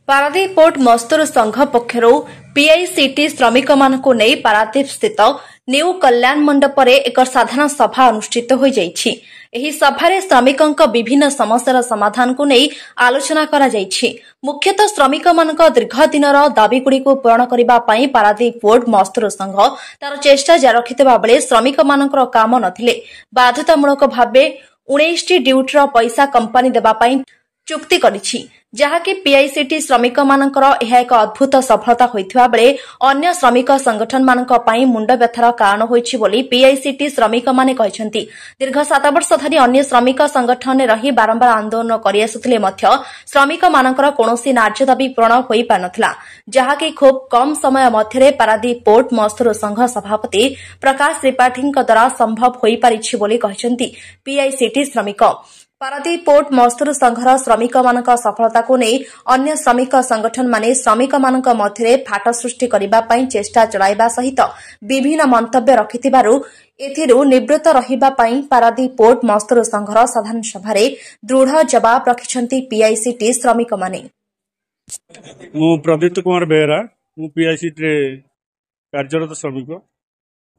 Paradip port मजदूर संघ पक्षर PICT श्रमिक मानक नहीं पारादीप स्थित न्यू कल्याण मंडपर एक साधारण सभा अनुष्ठित हो जाइछि। एही सभारे श्रमिकों विभिन्न समस्यार समाधान को नहीं आलोचना करा जाइछि। मुख्यतः श्रमिक मानक दीर्घ दिनर दाबीगुड़िक पूरण करने पारादीप पोर्ट मजदूर संघ तार चेष्टा जारी रखिथिबा बेले श्रमिक मानकर काम नथिले बाध्यतामूलक भावे 19 ड्यूटीर पैसा कंपनी देबा चुक्ति करिछि, जहाँकि पीआईसीटी श्रमिक मानकर यह एक अद्भुत सफलता होइथिबा बेले अन्य श्रमिक संगठन मानक पई मुंड व्यथार कारण होइछि बोली पीआईसीटी श्रमिक माने कहिसंति। दीर्घ 7 वर्ष धरि अन्य श्रमिक संगठन में रही बारंबार आंदोलन करि आसुथिले मध्य श्रमिक मानकर कोनोसी न्याय्य दाबी पूरण होई पानथिला, जहाँकि खूब कम समय मध्यरे पारादीप पोर्ट मजदूर संघ सभापति प्रकाश त्रिपाठी द्वारा संभव होई पारिछि बोली कहिसंति पीआईसीटी श्रमिक। पारादीप पोर्ट मजदूर संघर श्रमिक मानक सफलता को नहीं अन्य श्रमिक संगठन माने श्रमिक मानक मध्यरे फाट सृष्टि करिबा पई चेष्टा चलाइबा सहित विभिन्न मंतव्य रखिथिबारु एथिरु निवृत्त रहिबा पई पारादीप पोर्ट मजदूर संघर साधारण सभारे दृढ़ जवाब रखिछंती पीआईसीटी श्रमिक माने। मु प्रदीप्त कुमार बेहरा मु पीआईसीटी रे कार्यरत श्रमिक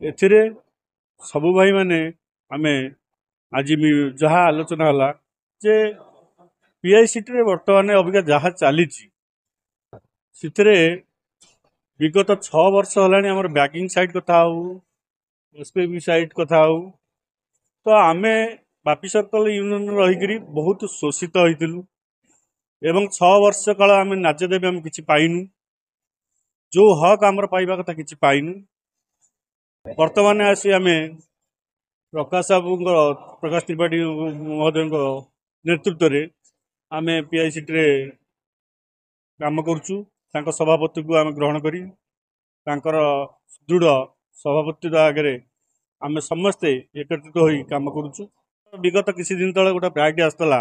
एथिरे सबु भाई माने आमे आज जहाँ आलोचना है जे पीआईसीटी बर्तमान अबिका जहाँ चली विगत 6 वर्ष है बैगिंग साइड कथा हो एसपीबी साइड कथा हो तो आमे बापी सर्कल यूनियन रही बहुत शोषित होइतिलु एवं 6 वर्ष काल आम नाज देवी आम कि पाइनु जो हक आमर पाइबा कथा कि पाइनु। वर्तमान आसी आमे प्रकाश बाबू प्रकाश त्रिपाठी महोदय नेतृत्व में आम पीआईसीटी रे काम करुचु। सभापति को आम ग्रहण करी सुदृढ़ सभापति आगे आम समस्ते एकत्रित हो काम करुचु। विगत किसी दिन तले गोटे प्राइड आसला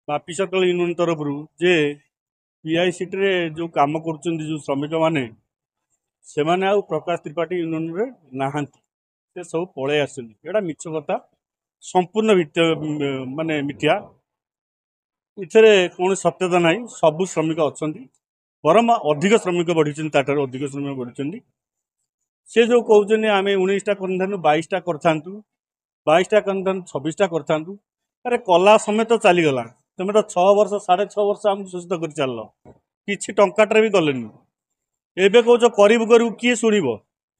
बापी सर्कल यूनियन तरफ जे पीआईसीटी रे जो काम कर श्रमिक माने से माने प्रकाश त्रिपाठी यूनियन रे नाहांती से सब पलि आसुनी मिछ कथा संपूर्ण माने मिथ्या इथे कौन सत्यता ना सबू श्रमिक अच्छा बरम अधिक श्रमिक बढ़ी अधिक श्रमिक बढ़ी से जो कहते आम 19टा कर 22टा करूँ 22टा कर 26टा करूँ अरे कला समेत चलीगला तुम तो 6 वर्ष 6.5 वर्ष आमको शोषित कर चल कि टंकाटे भी गलेनि एवं कौच करू किए शुण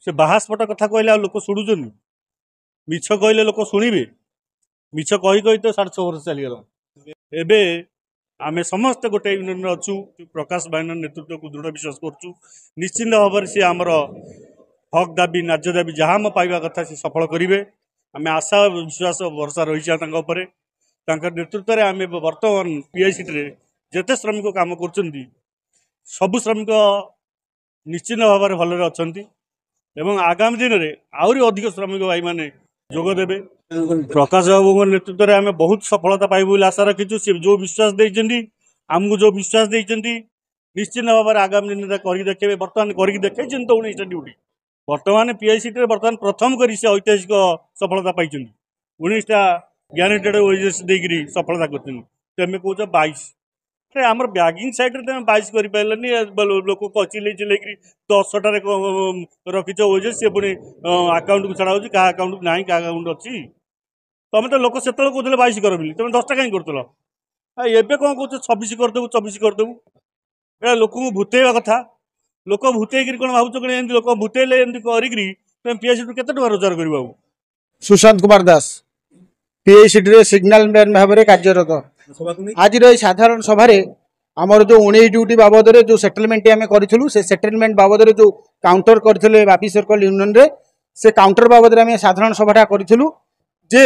से बाहास्पट कथा कहले लोक शुणुन मिछ कहले लोक शुणे मिछ कही कही तो 6.5 वर्ष चलीगला। एबे आमे समस्त गोटे यूनियन अच्छु प्रकाश भाईन नेतृत्व को दृढ़ विश्वास करुँ निश्चिंत भाव से आमर हक दाबी न्याय दाबी जहाँ म पाइबा कथा से सफल करेंगे आम आशा विश्वास भरसा रही नेतृत्व में आम बर्तमान पीआईसीटी रे जेते श्रमिक काम कर सबु श्रमिक निश्चिंत भाव में भलरे अच्छा एवं आगामी दिन में आहरी अधिक श्रमिक भाई माने जोग देवे। प्रकाश बाबू नेतृत्व में आम बहुत सफलता पाइबू आशा रखीचु सी जो विश्वास देइचंदी आमको जो विश्वास देइचंदी निश्चित भाव में आगामी दिन में कर देखे बर्तमान कर देखे तो 19टा ड्यूटी बर्तमान पीआईसीटी बर्तमान प्रथम कर ऐतिहासिक सफलता पाई 19टा ग्यारंटेड वेजेस देकर सफलता कर कौच 22 आमर बैगिंग साइड में 22 कर पारे लोक चिल्ले चिल्ले 10टा रखीच वेजेस सी पुणी आकाउंट को छड़ा क्या आकाउंट ना क्या आकाउंट अच्छी तुम तो लोक से कहते 22 कर बोली तुम 10टा कहीं करल एवं कौन कौच 26 करदेबू 24 करदेबू ए लोक भूतेवा कथा लोक भूते कौन भावुच कौन लोक भूतेले तुम पीआईसीटी केते टका रोजगार कर। सुशांत कुमार दास पीआईसीटी रे सिग्नल मैन भाव में कार्यरत आज साधारण सभारे आमर जो 19 ड्यूटी बाबद जो सेटलमेंट आम करूँ से सेटलमेंट बाबद जो काउंटर करते बापी सर्कल यूनियन रे से काउंटर बाबद आम साधारण सभाटा करूँ जे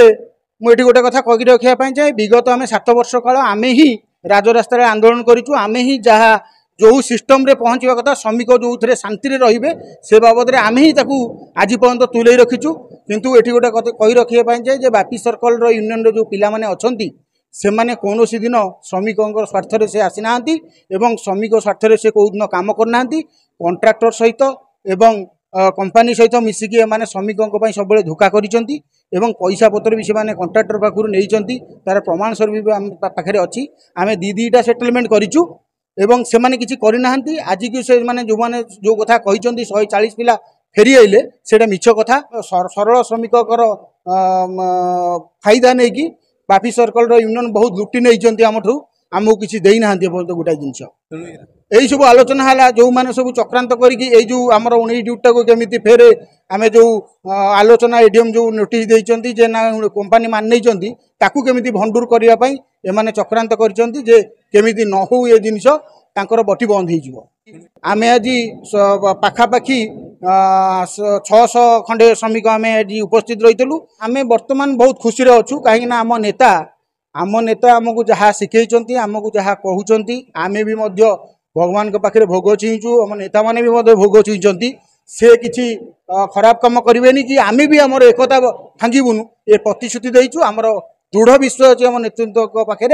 मुझे गोटे कथा कही रखापी चाहे विगत आम 7 वर्ष काल आम ही राजरास्तार आंदोलन करूँ आम ही जहाँ जो सिस्टम रे पहुँचवा कथा श्रमिक जो थे शांति रे से बाबद आम ही आज पर्यंत तुले रखीचु किंतु एटी गोटे कही रखापी चाहे बापी सर्कल यूनियन जो पिला माने अछंती से माने कौन दिन श्रमिकों स्वार्थ से आसीना एवं श्रमिक स्वार्थ से कौ दिन कम करना कंट्राक्टर सहित एवं कंपनी सहित मिसिकी माने श्रमिकों सब धोखा करिसेंती एवं पैसा पत्र भी से कंट्राक्टर पाखु नहीं तार प्रमाण स्वरूप भी पाखे अच्छी आम 2-2टा सेटलमेंट करूँ एवं से माने किछि करि नाहंती आज की से माने जो कथा कहिसंती 140 पिला फेरी आइले सेटा मिछ कथा सरल श्रमिकर फायदा नै कि बापी सर्कल रो यूनियन बहुत लुटी नै जंती हमठु आमको किछि देई नाहंती गोटा जिंस यही सब आलोचना है जो मैंने सब चक्रांत करो आमर 19 ड्यूटा को केमी फेर आम जो आलोचना एडीएम जो नोटिस देइचंती जे ना कंपनी मान नहीं ताकू केमी भंडूर करने एमाने चक्रांत करमी न हो ये जिनस तांकर बटी बंद हो आम आज पाखापाखि 600 खंडे श्रमिक आम आज उपस्थित रही आम बर्तमान बहुत खुशी अच्छु कहीं आम नेता आमको जहाँ शिखई आमको जहाँ कहते आम भी भगवान के पाखे भोग छुईचु आम नेता मैंने भी भोग छुईंट से किसी खराब कम करेनि कि आम भी आमर एकता भांगबुनु ये प्रतिश्रुति देचु आमर दृढ़ विश्वास अच्छे आम नेतृत्व पाखे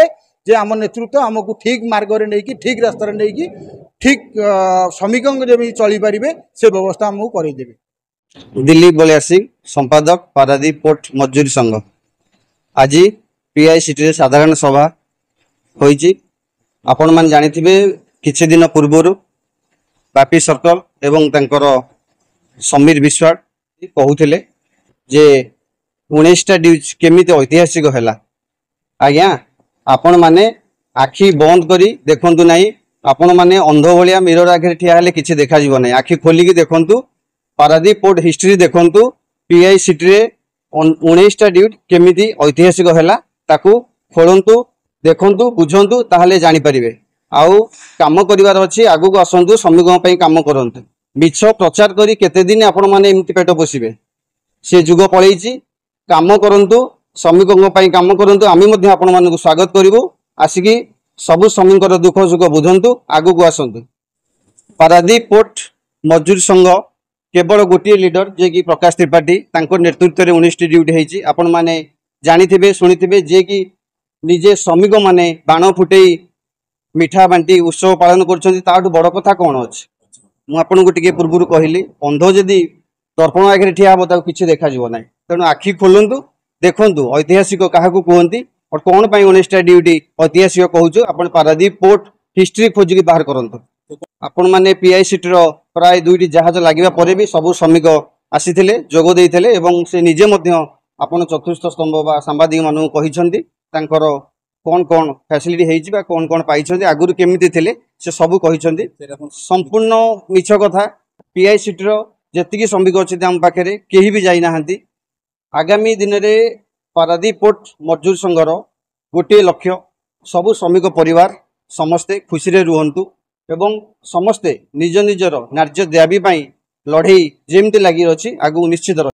जे आम नेतृत्व आमको ठीक मार्ग में नहीं ठीक रास्त नहीं ठीक श्रमिकों जमी चली पारे से व्यवस्था आमको करदेवे। दिलीप बलिया सिंह संपादक पारादीप पोर्ट मजदूरी संघ आज पीआईसीटी साधारण सभा होईची आपण मान जानिथिबे किछि दिन पूर्वरु बापी सर्कल एवं तांकर समीर विश्वास कहूथिले जे 19टा ड्यूज केमिति ऐतिहासिक हैला आज्ञा आपण माने आखि बंद करी देखंतु नाही आपण माने अंध भलिया मिरर आगे ठिया हेले किछि देखा जीव नाही आखि खोलिकी देखंतु पारादीप पोर्ट हिस्ट्री देखंतु पीआईसीटी रे 19टा ड्यूज केमिति ऐतिहासिक हैला ताकू खोलंतु देखंतु बुझंतु ताहले जानि परिबे आउ काम करिवार अछि आगु को आसंतु श्रमिकों पई काम करंतु मिछ प्रचार करी केते दिन आपण माने एमति पेट पोसिबे से जुग पळैछि काम करंतु श्रमिकों पई काम करंतु आमी मध्ये आपण मानकु स्वागत करिवु आसिकी सबु श्रमिकर दुख सुख बुझंतु आगु को आसंतु। पारादीप पोर्ट मजदूर संघ केवल गोटे लीडर जे कि प्रकाश त्रिपाठी तांको नेतृत्व रे 19 ड्यूटी हेछि आपण माने जानिथिबे सुनिथिबे जे कि निजे श्रमिक माने बाण फुटेई मिठा बांटी उत्सव पालन करछन्ती ताठु बड़ कथा कोन अछि मु आपन को टिके पूर्वरु कहिली अंध जदी दर्पण आगे ठिया हो ताको किछि देखा जीव नाही तेणु आखि खोलंतु देखंतु ऐतिहासिक काहाकू कहंती और कोन पई 19टा ड्यूटी ऐतिहासिक कहूछु आपण पारादीप पोर्ट हिस्ट्री खोजिकी बाहर करंतु आपण माने पीआईसीटी रो प्राय 2टी जहाज लागिबा परे भी सब श्रमिक आसीथिले जोग देइथिले एवं से निजे मध्य आपण चतुर्थ स्तंभ बा सांबादिक मानू कहिसंती तांकर कौन कौन फैसिलिटी हेछि बा कौन कौन पाइछंती आगुरु केमिति थिले से सब कहिसंती संपूर्ण मिछ कथा पीआईसीटी रो जेतिकी श्रमिक अछि हम पाखरे केही भी जाई नाहंती आगामी दिन रे पारादीप पोर्ट मजदूर संघर गोटे लक्ष्य सबु श्रमिक परिवार समस्ते खुशी रे रुहंतु एवं समस्ते निज निजर न्याय्य दाबी पई लड़ाई जेमती लागि अछि आगु निश्चित